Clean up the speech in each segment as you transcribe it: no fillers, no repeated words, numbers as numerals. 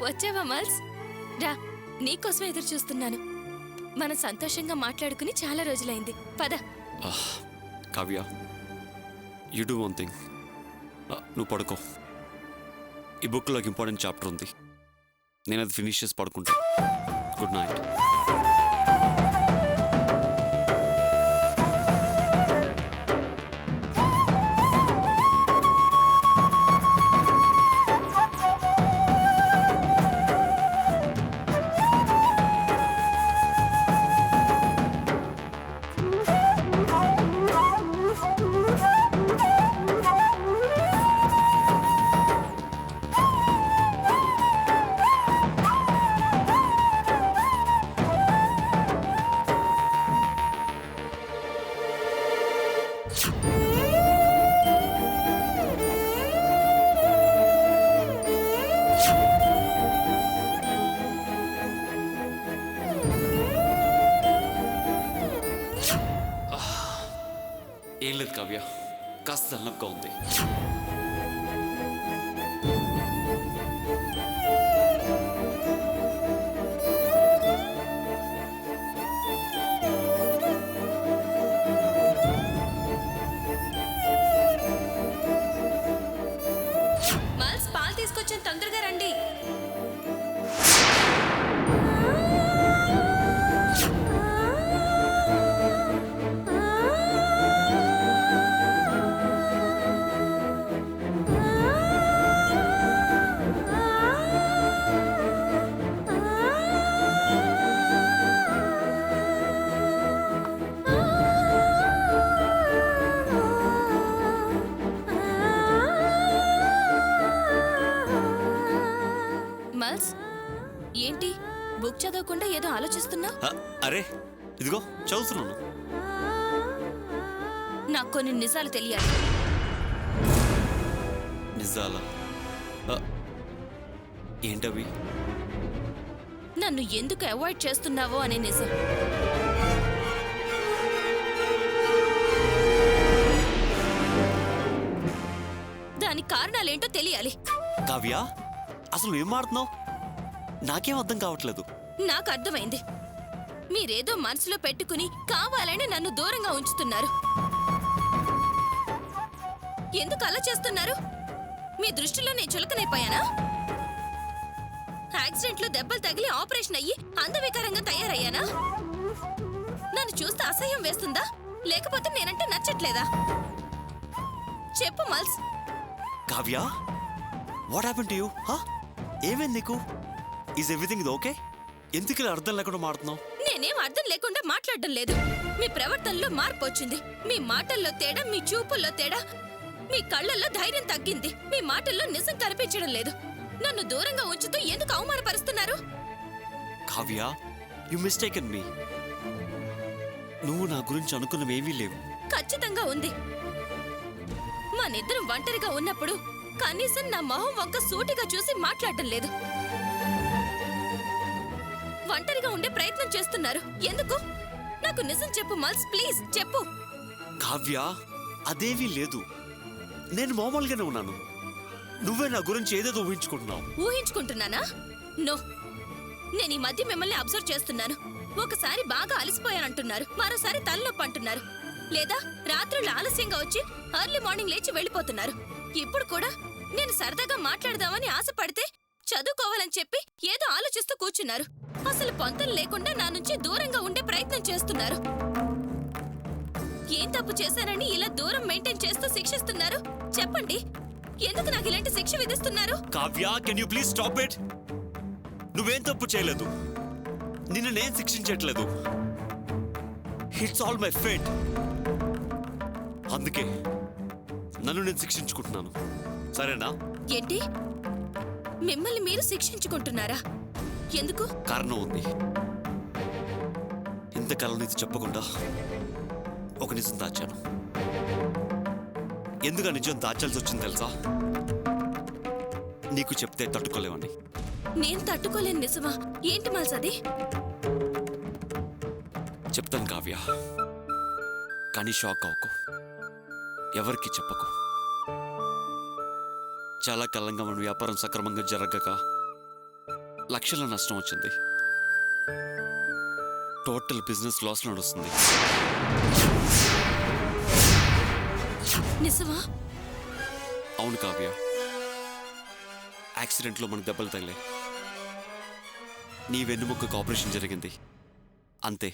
వచ్చావా మల్స్? రా, నీకోసం ఎదురు చూస్తున్నాను. మనం సంతోషంగా మాట్లాడుకుని చాలా రోజులైంది. పద. Kavya, you do one thing. నువ్వు పడుకో. ఈ బుక్లో ఒక ఇంపార్టెంట్ చాప్టర్ ఉంది. నేను అది ఫినిష్ చేసి పడుకుంటా. Good night. ఏం లేదు కావ్య, కాస్త తలనొప్పిగా ఉంది. మల్స్, పాలు తీసుకొచ్చాను, తొందరగా రండి. మల్స్, ఏంటి బుక్ చదవకుండా ఏదో ఆలోచిస్తున్నా? అరే ఇదిగో చదువుతున్నాను. నాకు కొన్ని నిజాలు తెలియాలి. నిజాలా? ఏంటవి? నన్ను ఎందుకు అవాయిడ్ చేస్తున్నావో అనే నిజం. దాని కారణాలేంటో తెలియాలి. కావ్య, అసలు ఏం మాడుతున్నావు? నాకేం అర్థం కావట్లేదు. నాకు అర్థమైంది. మీరేదో మనసులో పెట్టుకుని కావాలని నన్ను దూరంగా ఉంచుతున్నారు. ఎందుకు అలా చేస్తున్నారు? మీ దృష్టిలో నేను చులకనైపోయానా? యాక్సిడెంట్లో దెబ్బలు తగిలి ఆపరేషన్ అయ్యి అందవికారంగా తయారయ్యానా? నన్ను చూస్తే అసహ్యం వేస్తుందా, లేకపోతే నేనంటే నచ్చట్లేదా? చెప్పు Mals. Kavya, what happen to you? ఏమైంది నీకు? Is everything okay? ఎందుకు ఇలా అర్థం లేకుండా మాడుతున్నావు? నేనేం అర్థం లేకుండా మాట్లాడడం లేదు. మీ ప్రవర్తనలో మార్పు వచ్చింది. మీ మాటల్లో తేడా, మీ చూపుల్లో తేడా, మీ కళ్ళల్లో ధైర్యం తగ్గింది. మీ మాటల్లో నిజం కనిపించడం లేదు. నన్ను దూరంగా ఉంచుతూ ఎందుకు అవమానపరుస్తున్నారు? కావ్య, యు మిస్టేకెన్ మీ. నువ్వు నా గురించి అనుకున్నవేమీ లేవు. ఖచ్చితంగా ఉంది. మనిద్దరం ఒంటరిగా ఉన్నప్పుడు కనీసం నా మొహం వంక సూటిగా చూసి మాట్లాడడం లేదు. ఒంటరిగా ఉండే ప్రయత్నం చేస్తున్నారు. ఎందుకు? నాకు నిజం చెప్పు మల్స్, ప్లీజ్ చెప్పు. కావ్య, అదేమీ లేదు. నేను మామూలుగానే ఉన్నాను. నువ్వే నా గురించి ఏదేదో ఊహించుకుంటున్నావు. ఊహించుకుంటున్నానా? నో. నేను ఈ మధ్య మిమ్మల్ని అబ్జర్వ్ చేస్తున్నాను. ఒకసారి బాగా అలసిపోయానంటున్నారు, మరోసారి తలనొప్పి అంటున్నారు, లేదా రాత్రులు ఆలస్యంగా వచ్చి ఎర్లీ మార్నింగ్ లేచి వెళ్ళిపోతున్నారు. ఇప్పుడు కూడా నేను సరదాగా మాట్లాడదామని ఆశపడితే చదువుకోవాలని చెప్పి ఏదో ఆలోచిస్తూ కూర్చున్నారు. అసలు పొంతం లేకుండా నా నుంచి దూరంగా ఉండే ప్రయత్నం చేస్తున్నారు. ఏం తప్పు చేశానని ఇలా దూరం మెయింటైన్ చేస్తూ శిక్షిస్తున్నారు? చెప్పండి, ఎందుకు నాకు ఇలాంటి శిక్ష విధిస్తున్నారు? Kavya, can you please stop it? నువ్వేం తప్పు చేయలేదు. నిన్ను నేను శిక్షించట్లేదు. It's all my fate. అందుకే నన్ను నేను శిక్షించుకుంటున్నాను. సరేనా? ఏంటి? మిమ్మల్ని మీరు శిక్షించుకుంటున్నారా? ఎందుకు? కారణం ఉంది. ఇంతకాలం నీకు చెప్పకుండా ఒక నిజం దాచాను. ఎందుకు ఆ నిజం దాచాల్సి వచ్చింది తెలుసా? నీకు చెప్తే తట్టుకోలేవని. నేను తట్టుకోలేని నిజమా? ఏంటి మల్స్ అది? చెప్తాను కావ్య, కానీ షాక్ అవ్వకు. ఎవరికి చెప్పకు. చాలా కాలంగా మన వ్యాపారం సక్రమంగా జరగక లక్షల నష్టం వచ్చింది. టోటల్ బిజినెస్ లాస్ నడుస్తుంది. నిజమా? అవును కావ్య, యాక్సిడెంట్లో మనకు దెబ్బలు తగిలే. నీ వెన్నుముక్కకు ఆపరేషన్ జరిగింది అంతే.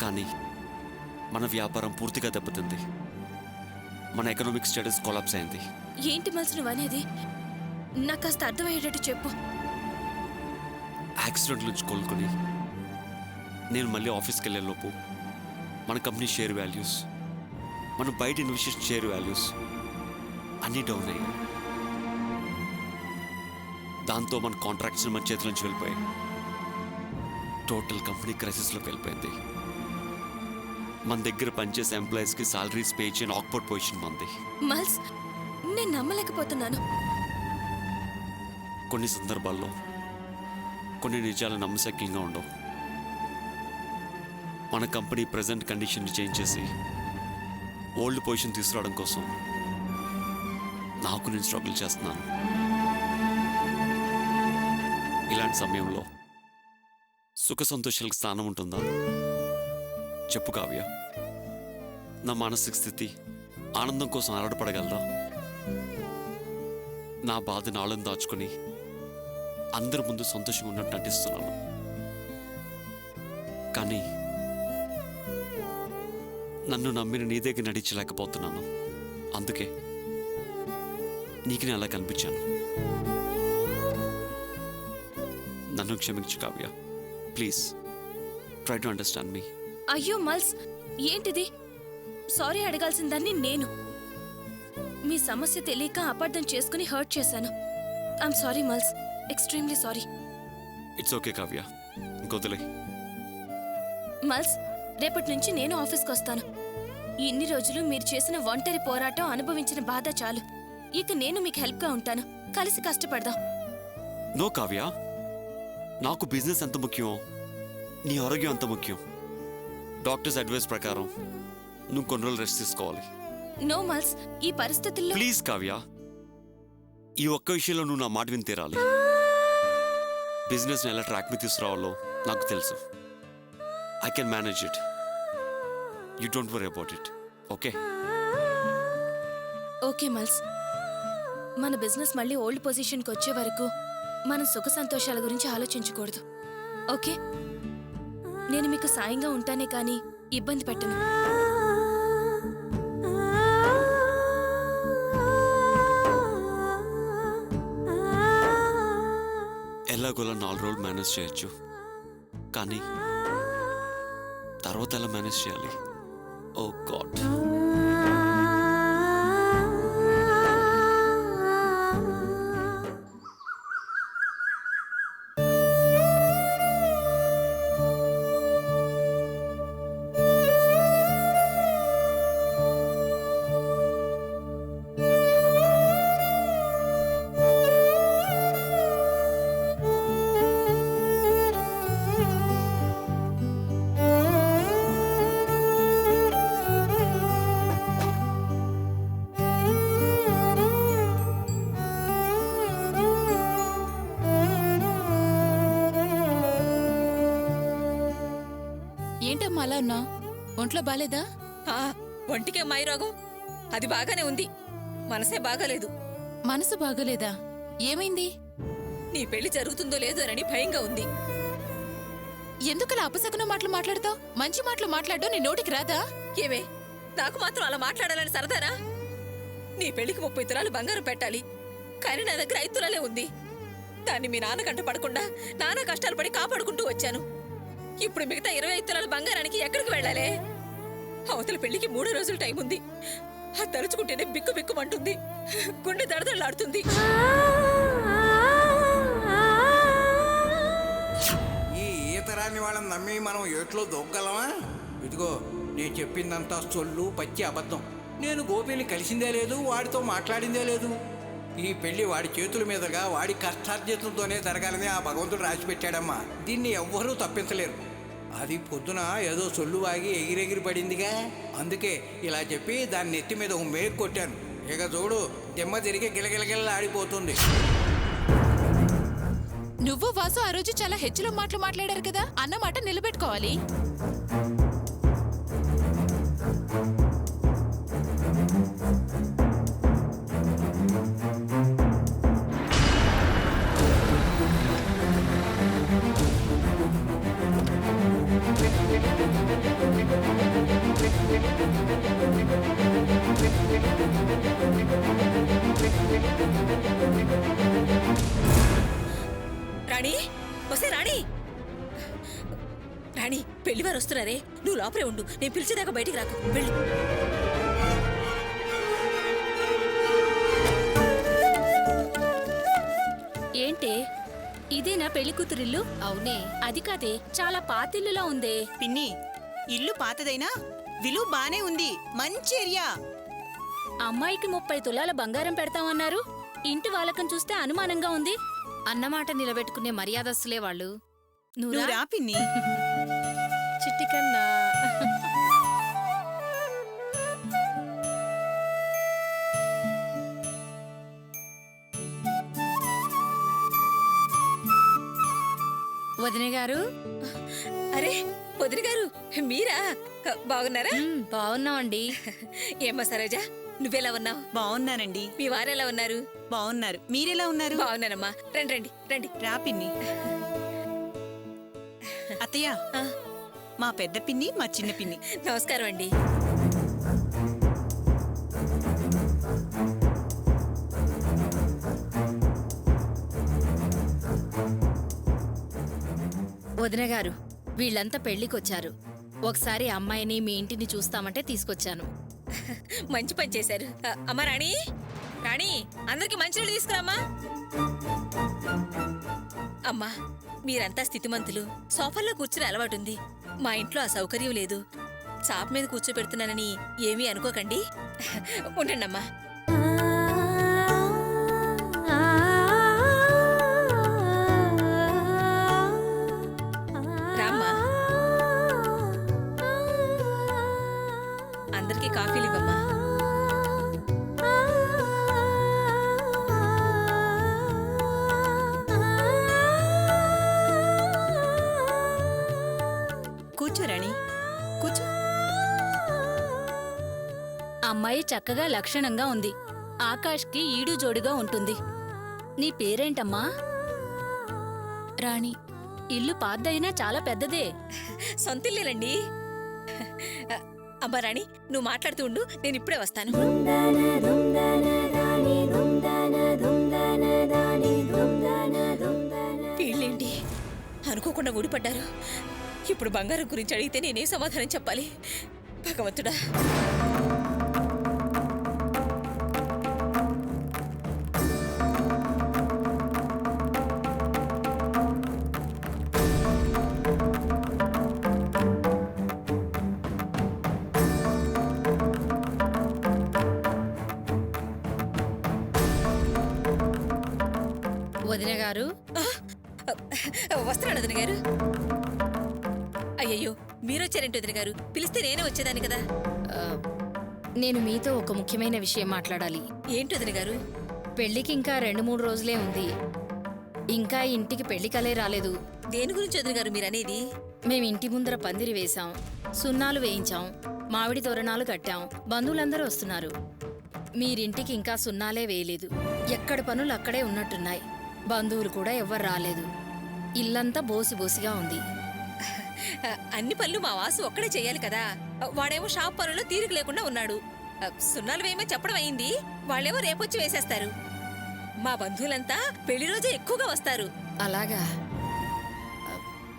కానీ మన వ్యాపారం పూర్తిగా దెబ్బతింది. మన ఎకనామిక్ స్టేటస్ కొలాప్స్ అయింది. ఏంటి మల్స్ నువ్వు అనేది? నాకు కాస్త అర్థమయ్యేటట్టు చెప్పు. యాక్సిడెంట్ నుంచి కోలుకొని నేను మళ్ళీ ఆఫీస్కి వెళ్ళే లోపు మన కంపెనీ షేర్ వాల్యూస్, మన బయట ఇన్వెస్టేషన్ షేర్ వాల్యూస్ అన్నీ డౌన్ అయ్యాయి. దాంతో మన కాంట్రాక్ట్స్ మన చేతుల నుంచి వెళ్ళిపోయాయి. టోటల్ కంపెనీ క్రైసిస్లోకి వెళ్ళిపోయింది. మన దగ్గర పనిచేసే ఎంప్లాయీస్కి సాలరీస్ పే చేయని ఆక్వర్డ్ పొజిషన్ మంది. మల్స్, నేను నమ్మలేకపోతున్నాను. కొన్ని సందర్భాల్లో కొన్ని నిజాలు నమ్మశక్యంగా ఉండవు. మన కంపెనీ ప్రజెంట్ కండిషన్ని చేంజ్ చేసి ఓల్డ్ పొజిషన్ తీసుకురావడం కోసం నాకు నేను స్ట్రగుల్ చేస్తున్నాను. ఇలాంటి సమయంలో సుఖ సంతోషాలకు స్థానం ఉంటుందా? చెప్పు కావ్య. నా మానసిక స్థితి ఆనందం కోసం ఆరాటపడగలదా? నా బాధ నాళ్ళని దాచుకుని అందరి ముందు సంతోషంగా ఉన్నట్టు నటిస్తున్నాను. కానీ నన్ను నమ్మిన నీ దగ్గర నడించలేకపోతున్నాను. అందుకే నీకు నేను అలా కనిపించాను. నన్ను క్షమించు Kavya, please try to understand me. అయ్యో మల్స్, ఏంటిది? సారీ అడగాల్సిన దాన్ని నేను. మీ సమస్య తెలియక అపార్థం చేసుకుని హర్ట్ చేశాను. I'm sorry Mals, extremely sorry. It's okay Kavya, ఇంకొదిలే. మల్స్, రేపటి నుంచి నేను ఆఫీస్కి వస్తాను. ఇన్ని రోజులు మీరు చేసిన ఒంటరి పోరాటం అనుభవించిన బాధ చాలు. ఇక నేను మీకు హెల్ప్గా ఉంటాను. కలిసి కష్టపడదాం. నో కావ్య, నాకు బిజినెస్ ఎంత ముఖ్యం, నీ ఆరోగ్యం అంత ముఖ్యం. డాక్టర్స్ అడ్వైస్ ప్రకారం నువ్వు కొన్ని రోజులు రెస్ట్ తీసుకోవాలి. నో మల్స్, ఈ పరిస్థితుల్లో ప్లీజ్ కావ్య, ఈ ఒక్క విషయంలో నువ్వు నా మాట విని తీరాలి. బిజినెస్ని ఎలా ట్రాక్ మీద తీసుకురావాలో నాకు తెలుసు. I can manage it. You don't worry about it. Okay? Okay Mals, మన బిజినెస్ మళ్ళీ ఓల్డ్ పొజిషన్కి వచ్చే వరకు మనం సుఖ సంతోషాల గురించి ఆలోచించకూడదు. ఓకే? నేను మీకు సాయంగా ఉంటానే కానీ ఇబ్బంది పెట్టను. ఎలాగోలా 4 రోజులు మేనేజ్ చేయొచ్చు, కానీ తర్వాత ఎలా మేనేజ్ చేయాలి? ఓ గాడ్. ఏంటమ్మా అలా ఉన్నా? ఒంట్లో బాలేదా? ఒంటికే మాయి రోగం. అది బాగానే ఉంది, మనసే బాగాలేదు. మనసు బాగలేదా? ఏమైంది? నీ పెళ్లి జరుగుతుందో లేదోనని భయంగా ఉంది. ఎందుకలా అపశకున మాటలు మాట్లాడతావు? మంచి మాటలు మాట్లాడడం నీ నోటికి రాదా? ఏమే, నాకు మాత్రం అలా మాట్లాడాలని సరదానా? నీ పెళ్లికి 30 తులాలు బంగారం పెట్టాలి, కానీ నా దగ్గర 5 తులాలే ఉంది. దాన్ని మీ నాన్న కంట పడకుండా నానా కష్టాలు పడి కాపాడుకుంటూ వచ్చాను. ఇప్పుడు మిగతా 25 తులాల బంగారానికి ఎక్కడికి వెళ్ళాలి? అవతల పెళ్లికి 3 రోజులు టైం ఉంది. అది తలుచుకుంటేనే బిక్కు బిక్కుమంటుంది, గుండె దడదడలాడుతుంది. ఈ ఈతరాన్ని వాళ్ళని నమ్మి మనం ఏట్లో దొగ్గలమా? ఇదిగో, నేను చెప్పిందంతా సొల్లు పచ్చి అబద్ధం. నేను గోపిని కలిసిందే లేదు, వాడితో మాట్లాడిందే లేదు. ఈ పెళ్లి వాడి చేతుల మీదుగా వాడి కష్టార్జితంతోనే జరగాలని ఆ భగవంతుడు రాసి పెట్టాడమ్మా. దీన్ని ఎవ్వరూ తప్పించలేరు. అది పొద్దున ఏదో సొల్లు వాగి ఎగిరెగిరి పడిందిగా, అందుకే ఇలా చెప్పి దాని నెత్తి మీద ఒక మేకు కొట్టాను. ఇక చూడు, దిమ్మ తిరిగి గిలగిలగిల ఆడిపోతుంది. నువ్వు వాసు ఆ రోజు చాలా హెచ్చులో మాటలు మాట్లాడారు కదా, అన్న మాట నిలబెట్టుకోవాలి. రాణి, వస్తే రాణి. రాణి, పెళ్లివారు వస్తున్నారే, నువ్వు లోపలే ఉండు. నేను పిలిచేదాకా బయటికి రాకు, వెళ్ళు. ఏంటే ఇదేనా పెళ్లి కూతురిల్లు? అవునే, అది కాదే, చాలా పాతిల్లులా ఉందే. పిన్ని, ఇల్లు పాతదైనా విలువ బానే ఉంది. మంచి ఏరియా. అమ్మాయికి 30 తులాల బంగారం పెడతామన్నారు. ఇంటి వాళ్ళకం చూస్తే అనుమానంగా ఉంది. అన్నమాట నిలబెట్టుకునే మర్యాదస్తులే వాళ్ళు. నువ్వు రా పిన్ని. చిట్టి కన్నా. వదిన గారు. అరే వదిన గారు, మీరా? బాగున్నారా? బాగున్నామండి. ఏమ్మా సరోజా, నువ్వెలా ఉన్నావు? బాగున్నానండి. మీ వారెలా ఉన్నారు? బాగున్నారు. మీరెలా ఉన్నారు? బాగున్నానమ్మా. రండి రండి రండి. రా పిన్ని. అత్తయ్య, ఆ, మా పెద్ద పిన్ని, మా చిన్న పిన్ని. నమస్కారం అండి. వదిన గారు, వీళ్ళంతా పెళ్లికొచ్చారు. ఒకసారి అమ్మాయిని మీ ఇంటిని చూస్తామంటే తీసుకొచ్చాను. మంచి పని చేశారు. అమ్మా రాణి, రాణి, అందరికి మంచినీళ్ళు తీసుకురామ్మా. అమ్మా, మీరంతా స్థితిమంతులు. సోఫాల్లో కూర్చుని అలవాటుంది. మా ఇంట్లో ఆ సౌకర్యం లేదు. చాప మీద కూర్చోబెడుతున్నానని ఏమీ అనుకోకండి. ఉండండమ్మా. రామ్మా, అందరికీ కాఫీలు ఇవ్వమ్మా. కూర్చో రాణి, కూర్చో. అమ్మాయి చక్కగా లక్షణంగా ఉంది. ఆకాష్కి ఈడు జోడుగా ఉంటుంది. నీ పేరేంటమ్మా? రాణి. ఇల్లు పాద్దయినా చాలా పెద్దదే. సొంతిల్లేనండి. అమ్మా రాణి, నువ్వు మాట్లాడుతూ ఉండు, నేను ఇప్పుడే వస్తాను. వీళ్ళేంటి అనుకోకుండా ఊడిపడ్డారు. ఇప్పుడు బంగారం గురించి అడిగితే నేనే సమాధానం చెప్పాలి? భగవంతుడా. వదిన గారు. వస్తున్నాడు వదిన గారు. అయ్యయ్యో, మీరొచ్చారేంటి వదిన గారు? పిలిస్తే నేనే వచ్చేదాన్ని కదా. ఆ, నేను మీతో ఒక ముఖ్యమైన విషయం మాట్లాడాలి. ఏంటి వదిన గారు? పెళ్లికి ఇంకా 2-3 రోజులే ఉంది. ఇంకా ఇంటికి పెళ్లి కలే రాలేదు. దేని గురించి వదిన గారు మీరనేది? మేం ఇంటి ముందర పందిరి వేశాం, సున్నాలు వేయించాం, మామిడి తోరణాలు కట్టాం. బంధువులందరూ వస్తున్నారు. మీరింటికి ఇంకా సున్నాలే వేయలేదు. ఎక్కడ పనులు అక్కడే ఉన్నట్టున్నాయి. బంధువులు కూడా ఎవ్వరు రాలేదు. ఇల్లంతా బోసిబోసిగా ఉంది. అన్ని పనులు మా వాసు ఒక్కడే చెయ్యాలి కదా. వాడేమో షాప్ పనుల్లో తీరిక లేకుండా ఉన్నాడు. సున్నాలు వేయమని చెప్పడం అయింది. వాళ్ళేమో రేపొచ్చి వేసేస్తారు. మా బంధువులంతా పెళ్లి రోజే ఎక్కువగా వస్తారు. అలాగా?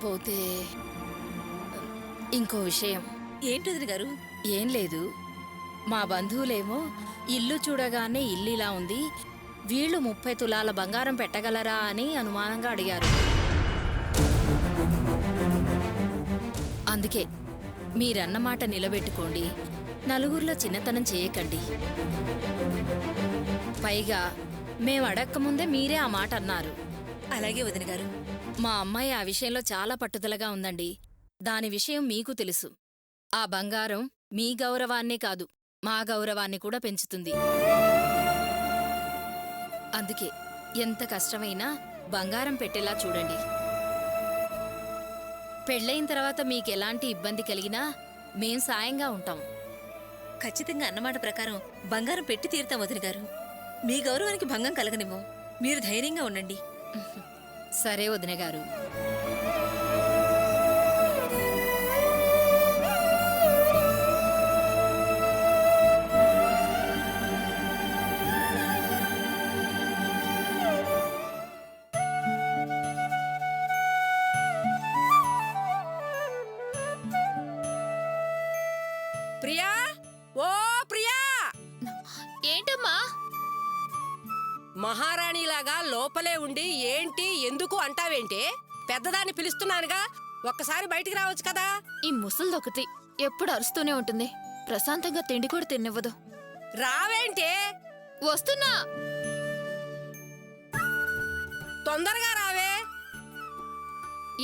పోతే ఇంకో విషయం. ఏంటి వదిన గారు? ఏం లేదు. మా బంధువులేమో ఇల్లు చూడగానే ఇల్లు ఇలా ఉంది, వీళ్ళు 30 తులాల బంగారం పెట్టగలరా అని అనుమానంగా అడిగారు. అందుకే మీరన్నమాట నిలబెట్టుకోండి. నలుగురిలో చిన్నతనం చేయకండి. పైగా మేం అడక్కముందే మీరే ఆ మాట అన్నారు. అలాగే వదిన గారు. మా అమ్మాయి ఆ విషయంలో చాలా పట్టుదలగా ఉందండి. దాని విషయం మీకు తెలుసు. ఆ బంగారం మీ గౌరవాన్నే కాదు, మా గౌరవాన్ని కూడా పెంచుతుంది. అందుకే ఎంత కష్టమైనా బంగారం పెట్టేలా చూడండి. పెళ్ళయిన తర్వాత మీకెలాంటి ఇబ్బంది కలిగినా మేం సాయంగా ఉంటాం. ఖచ్చితంగా అన్నమాట ప్రకారం బంగారం పెట్టి తీరుతాం వదిన గారు. మీ గౌరవానికి భంగం కలగనివ్వం. మీరు ధైర్యంగా ఉండండి. సరే వదిన గారు. ప్రియా, ఓ ప్రియా, ఏంటమ్మా? మహారాణిలాగా లోపలే ఉండి ఏంటి ఎందుకు అంటావేంటి? పెద్దదాన్ని పిలుస్తున్నానుగా, ఒక్కసారి బయటికి రావచ్చు కదా. ఈ ముసల్దొకటి ఎప్పుడు అరుస్తూనే ఉంటుంది. ప్రశాంతంగా తిండి కూడా తినివ్వదు. రావేంటి? వస్తున్నా. తొందరగా రావే.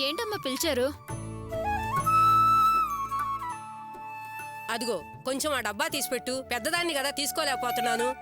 ఏంటమ్మా పిలిచారు? అదిగో కొంచెం ఆ డబ్బా తీసిపెట్టు. పెద్దదాన్ని కదా తీసుకోలేకపోతున్నాను.